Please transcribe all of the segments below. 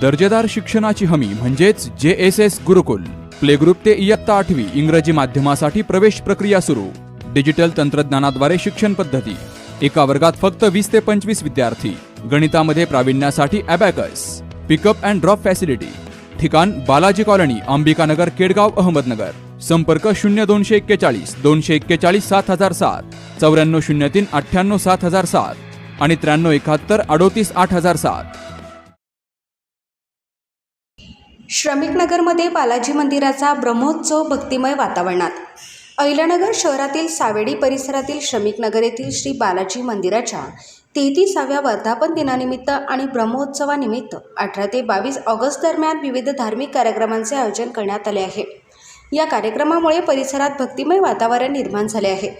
दर्जेदार शिक्षणाची हमी म्हणजेच JSS गुरुकुल. प्ले ग्रुप ते इयत्ता 8वी इंग्रजी माध्यमासाठी प्रवेश प्रक्रिया सुरू. डिजिटल तंत्रज्ञानाद्वारे शिक्षण पद्धती. एका वर्गात फक्त 20 ते 25 विद्यार्थी. गणितामध्ये प्रावीण्यासाठी abacus. Pickup and drop facility. ठिकाण बालाजी कॉलनी, अंबिकानगर, केडगाव, अहमदनगर. संपर्क 0241 241 7007, 9403 98 7007 आणि 9371 38 8007. श्रमिकनगरमध्ये बालाजी मंदिराचा ब्रह्मोत्सव भक्तिमय वातावरणात. अहिल्यानगर शहरातील सावेडी परिसरातील श्रमिकनगर येथील श्री बालाजी मंदिराच्या 33व्या वर्धापन दिनानिमित्त आणि ब्रह्मोत्सवानिमित्त 18 ते 22 ऑगस्ट दरम्यान विविध धार्मिक कार्यक्रमांचे आयोजन करण्यात आले आहे. या कार्यक्रमामुळे परिसरात भक्तिमय वातावरण निर्माण झाले आहे.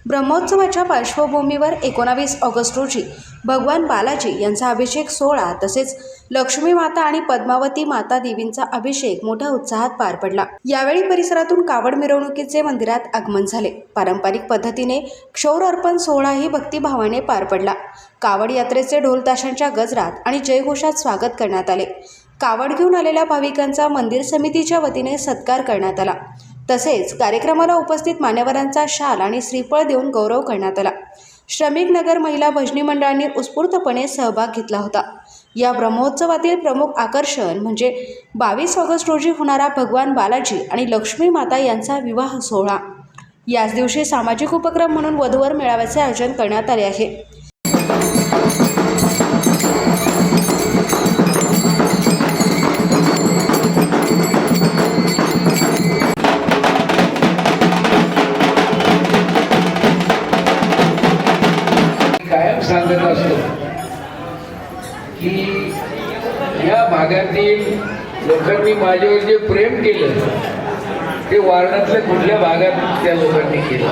ब्रह्मोत्सवाच्या पार्श्वभूमीवर 19 ऑगस्ट रोजी भगवान बालाजी यांचा अभिषेक सोहळा तसेच लक्ष्मी माता आणि पद्मावती माता देवींचा अभिषेक मोठ्या उत्साहात पार पडला. यावेळी परिसरातून कावड मिरवणुकीचे मंदिरात आगमन झाले. पारंपरिक पद्धतीने क्षौर अर्पण सोहळाही भक्तिभावाने पार पडला. कावड यात्रेचे ढोल ताशांच्या गजरात आणि जयघोषात स्वागत करण्यात आले. कावड घेऊन आलेल्या भाविकांचा मंदिर समितीच्या वतीने सत्कार करण्यात आला. तसेच कार्यक्रमाला उपस्थित मान्यवरांचा शाल आणि श्रीफळ देऊन गौरव करण्यात आला. श्रमिकनगर महिला भजनी मंडळांनी उत्स्फूर्तपणे सहभाग घेतला होता. या ब्रह्मोत्सवातील प्रमुख आकर्षण म्हणजे 22 ऑगस्ट रोजी होणारा भगवान बालाजी आणि लक्ष्मी माता यांचा विवाह सोहळा. याच दिवशी सामाजिक उपक्रम म्हणून वधूवर मेळाव्याचे आयोजन करण्यात आले आहे. कायम सांगत असतो की या भागातील लोकांनी माझ्यावर जे प्रेम केलं ते वारणातल्या कुठल्या भागात त्या लोकांनी केलं.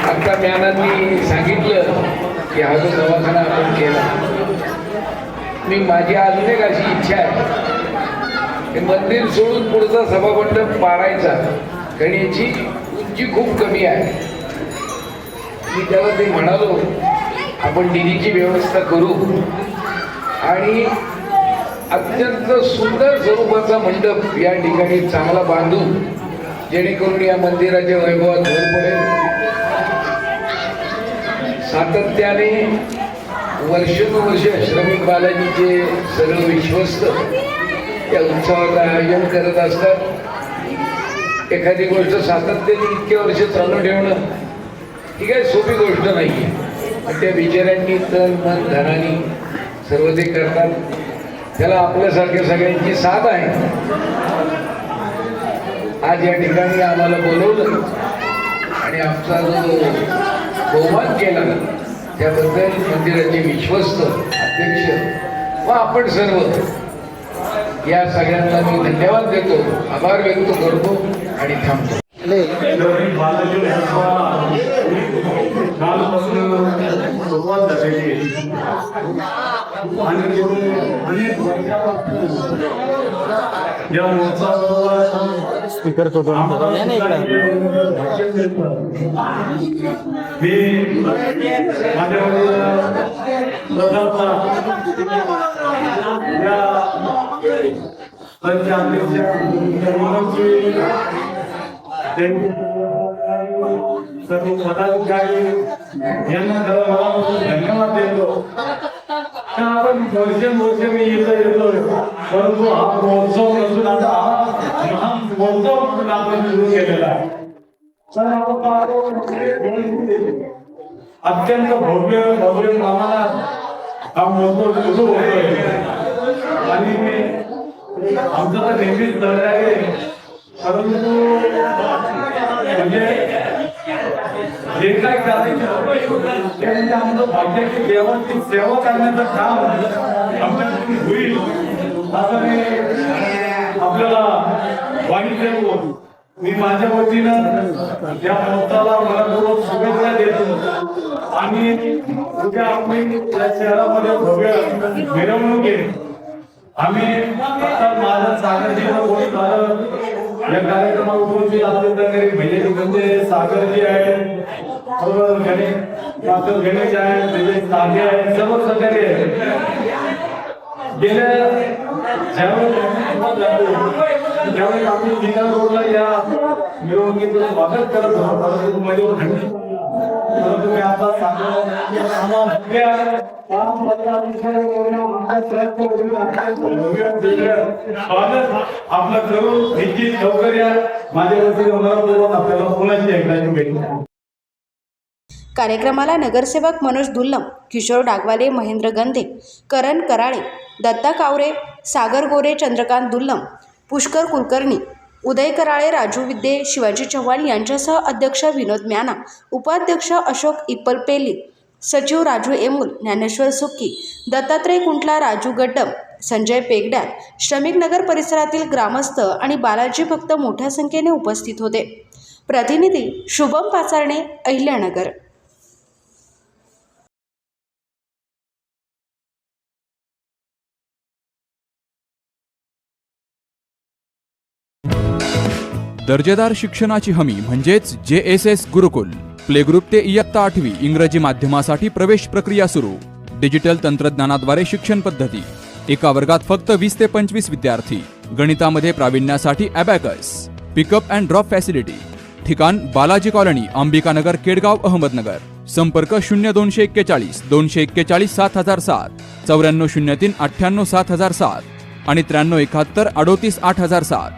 आता ज्ञानांनी सांगितलं की हा जो दवाखाना आपण केला, माझी अजून एक अशी इच्छा आहे, हे मंदिर सोडून पुढचा सभामंडप पाडायचा, कारण याची उंची खूप कमी आहे. मी त्याला ते म्हणालो आपण निधीची व्यवस्था करू आणि अत्यंत सुंदर स्वरूपाचा मंडप या ठिकाणी चांगला बांधू, जेणेकरून या मंदिराच्या वैभवात भर पडेल. सातत्याने वर्षानुवर्ष श्रमिक बालाजीचे सगळे विश्वस्त या उत्सवाचं आयोजन करत असतात. एखादी गोष्ट सातत्याने इतके वर्ष चालू ठेवणं ही काही सोपी गोष्ट नाही आहे. त्या बिचाऱ्यांनी तन मन धनानी सर्व ते करतात. त्याला आपल्यासारख्या सगळ्यांची साथ आहे. आज या ठिकाणी आम्हाला बोलवलं आणि आमचा जो बहुमान केला त्याबद्दल मंदिराचे विश्वस्त अध्यक्ष व आपण सर्व या सगळ्यांना मी धन्यवाद देतो, आभार व्यक्त करतो आणि थांबतो. सुरुवात झालेली आणि या महोत्सवाला स्पीकर करतो मी माझ्या सर्व पदाधिकारी यांना धन्यवाद देतो. आपण वर्ष मी येतो, परंतु हा महोत्सव नसून आता महान महोत्सव म्हणून आपण सुरू केलेला आहे. अत्यंत भव्य प्रमाणात हा महोत्सव सुरू होतोय आणि आमचं तर नेहमीच दर आहे, परंतु म्हणजे जे काय करायचं ते म्हणजे आमचं भाग्याची देवाची सेवा करण्याचं काम आमच्याकडून होईल असं मी आपल्याला वाणी मी माझ्या वतीनं या महोत्सवाला मनपूर्वक शुभेच्छा देतो आणि उद्या आम्ही या शहरामध्ये भव्य मिरवणूक आहे. आम्ही आता माझं सागरजीला बोलत झालं या कार्यक्रमातून जी आपले म्हणजे सागरजी आहे, गणेश आहे, सर्व सहकारी आहे. गेल्या ज्यावेळेस त्यावेळेस आम्ही जिल्हा रोडला या मिरवणुकीचं स्वागत करत होतो, परंतु मध्ये थंडी, परंतु मी आता आपलं करून निश्चित लवकर या. माझ्या वतीने मनपूर्वक आपल्याला पुन्हा एकदा भेट. कार्यक्रमाला नगरसेवक मनोज दुल्लम, किशोर डागवाले, महेंद्र गंधे, करण कराळे, दत्ता कावरे, सागर गोरे, चंद्रकांत दुल्लम, पुष्कर कुलकर्णी, उदय कराळे, राजू विद्ये, शिवाजी चव्हाण यांच्यासह अध्यक्ष विनोद म्याना, उपाध्यक्ष अशोक इप्पलपेली, सचिव राजू एमुल, ज्ञानेश्वर सुक्की, दत्तात्रय कुंटला, राजू गड्डम, संजय पेगड्याल, श्रमिक नगर परिसरातील ग्रामस्थ आणि बालाजी भक्त मोठ्या संख्येने उपस्थित होते. प्रतिनिधी शुभम पाचारणे, अहिल्यानगर. दर्जेदार शिक्षणाची हमी म्हणजेच JSS गुरुकुल. प्ले ग्रुप ते इयत्ता 8वी इंग्रजी माध्यमासाठी प्रवेश प्रक्रिया सुरू. डिजिटल तंत्रज्ञानाद्वारे शिक्षण पद्धती. एका वर्गात फक्त 20 ते 25 विद्यार्थी. गणितामध्ये प्रावीण्यासाठी abacus. Pickup and drop facility. ठिकाण बालाजी कॉलनी, अंबिकानगर, केडगाव, अहमदनगर. संपर्क 0241 241 7007, 9403 98 7007 आणि 9371 38 8007.